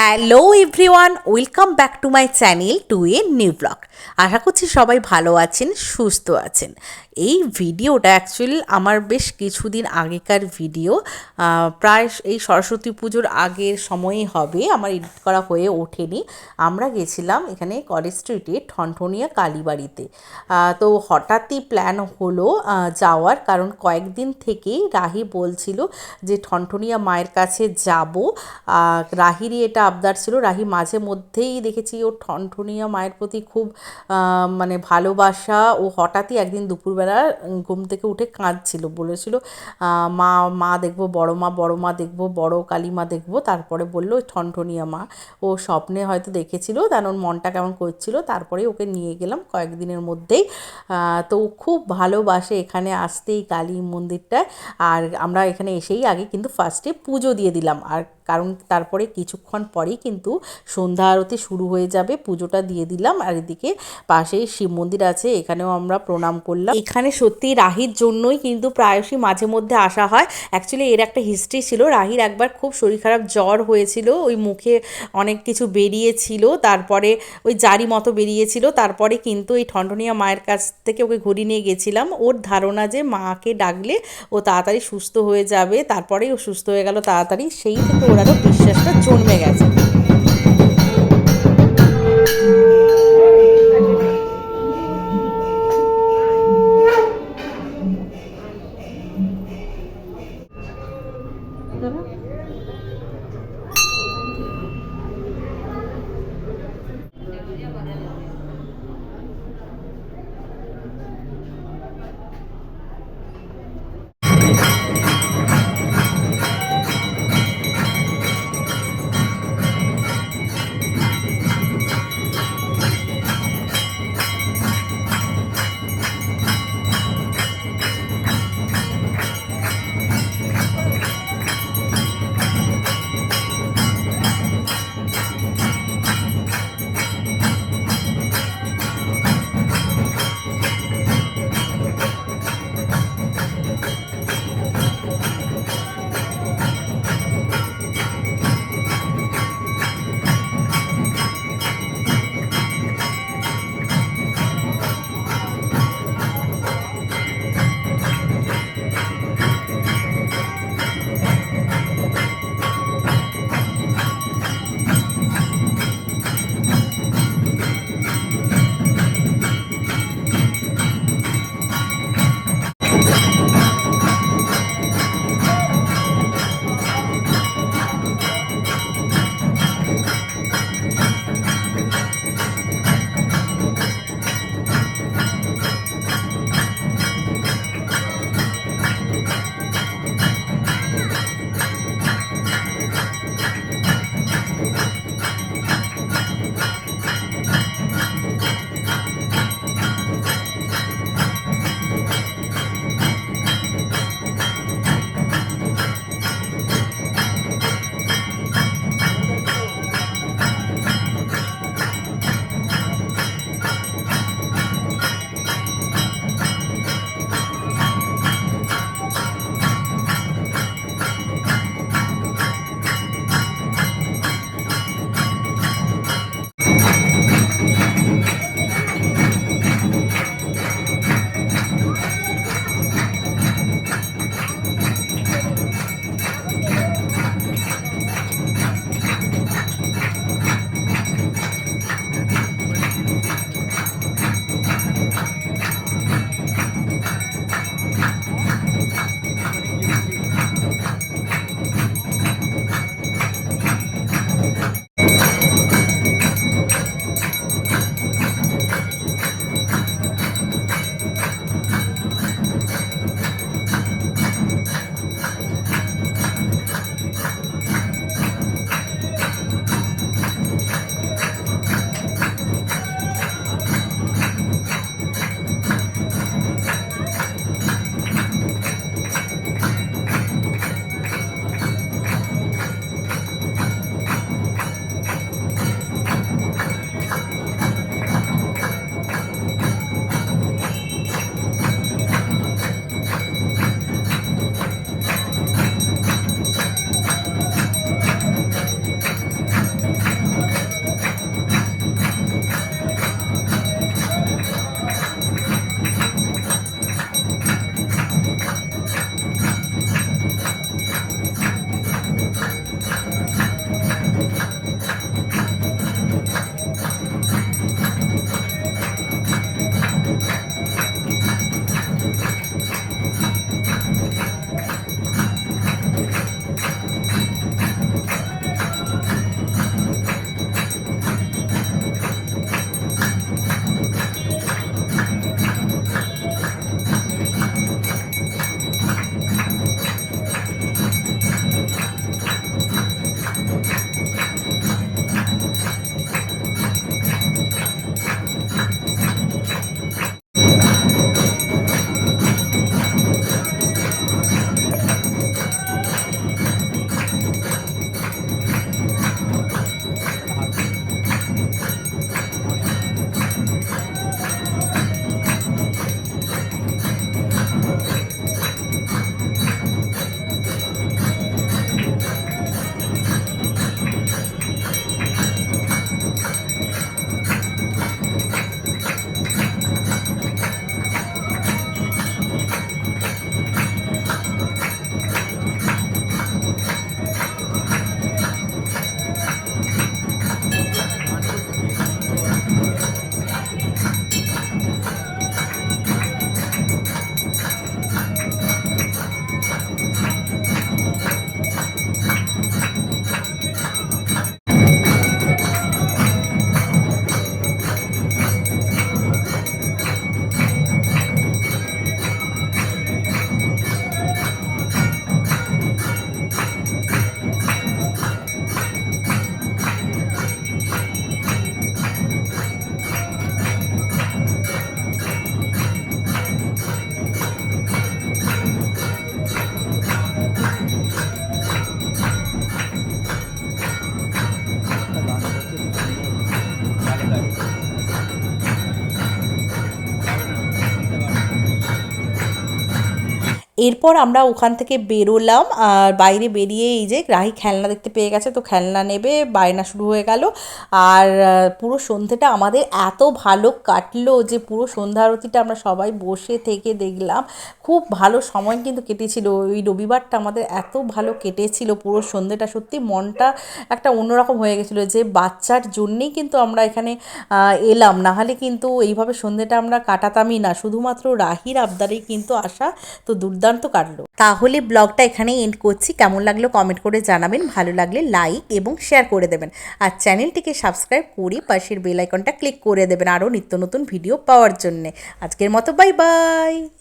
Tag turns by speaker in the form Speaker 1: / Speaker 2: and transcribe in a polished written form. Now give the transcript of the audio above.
Speaker 1: Hello everyone, welcome back to my channel to a new blog. আশা করছি সবাই ভালো আছেন, সুস্থ আছেন। এই ভিডিওটা অ্যাকচুয়ালি আমার বেশ কিছুদিন আগেকার ভিডিও, প্রায় এই সরস্বতী পুজোর আগের সময়ই হবে, আমার এডিট করা হয়ে ওঠেনি। আমরা গেছিলাম এখানে কলেজ স্ট্রিটে ঠনঠনিয়া কালীবাড়িতে। তো হঠাৎই প্ল্যান হলো যাওয়ার, কারণ কয়েকদিন থেকেই রাহি বলছিল যে ঠনঠনিয়া মায়ের কাছে যাব। রাহিরই এটা আবদার ছিল। রাহি মাঝে মধ্যেই দেখেছি ও ঠনঠনিয়া মায়ের প্রতি খুব মানে ভালোবাসা। ও হঠাৎই একদিন দুপুরবেলা ঘুম থেকে উঠে কাঁদছিল, বলেছিল মা মা দেখবো, বড় মা দেখবো, বড় কালী মা দেখবো। তারপরে বললো ওই ঠনঠনিয়া মা। ও স্বপ্নে হয়তো দেখেছিল, কারণ মনটা কেমন করছিল। তারপরে ওকে নিয়ে গেলাম কয়েকদিনের মধ্যেই। তো খুব ভালোবাসে এখানে আসতে, এই কালী মন্দিরটায়। আর আমরা এখানে এসেই আগে কিন্তু ফার্স্টে পুজো দিয়ে দিলাম, আর কারণ তারপরে কিছুক্ষণ পরেই কিন্তু সন্ধ্যা আরতি শুরু হয়ে যাবে। পুজোটা দিয়ে দিলাম, আর এদিকে পাশেই শিব মন্দির আছে, এখানেও আমরা প্রণাম করলাম। এখানে সত্যি রাহির জন্যই কিন্তু প্রায়শই মাঝে মধ্যে আসা হয়। অ্যাকচুয়ালি এর একটা হিস্ট্রি ছিল। রাহির একবার খুব শরীর খারাপ, জ্বর হয়েছিল, ওই মুখে অনেক কিছু বেরিয়েছিল, তারপরে ওই জারি মতো বেরিয়েছিল। তারপরে কিন্তু এই ঠনঠনিয়া মায়ের কাছ থেকে ওকে ঘুরিয়ে নিয়ে গেছিলাম। ওর ধারণা যে মাকে ডাকলে ও তাড়াতাড়ি সুস্থ হয়ে যাবে, তারপরেই ও সুস্থ হয়ে গেল তাড়াতাড়ি। সেই থেকে ওর আরও বিশ্বাসটা জন্মে গেছে। এরপর আমরা ওখান থেকে বেরোলাম, আর বাইরে বেরিয়ে এই যে রাহি খেলনা দেখতে পেয়ে গেছে, তো খেলনা নেবে, বায়না শুরু হয়ে গেল। আর পুরো সন্ধ্যেটা আমাদের এত ভালো কাটলো যে পুরো সন্ধ্যা আরতিটা আমরা সবাই বসে থেকে দেখলাম। খুব ভালো সময় কিন্তু কেটেছিল, ওই রবিবারটা আমাদের এত ভালো কেটেছিল পুরো সন্ধ্যেটা, সত্যি মনটা একটা অন্যরকম হয়ে গেছিলো যে বাচ্চার জন্যেই কিন্তু আমরা এখানে এলাম, নাহলে কিন্তু এইভাবে সন্ধ্যেটা আমরা কাটাতামই না, শুধুমাত্র রাহির আবদারেই কিন্তু আসা। তো দুর্দান্ত কাটলো। তাহলে ব্লগটা এখানেই এন্ড করছি, কেমন লাগলো কমেন্ট করে জানাবেন, ভালো লাগলে লাইক এবং শেয়ার করে দেবেন, আর চ্যানেলটিকে সাবস্ক্রাইব করে পাশের বেল আইকনটা ক্লিক করে দেবেন আরও নিত্য নতুন ভিডিও পাওয়ার জন্যে। আজকের মতো বাই বাই।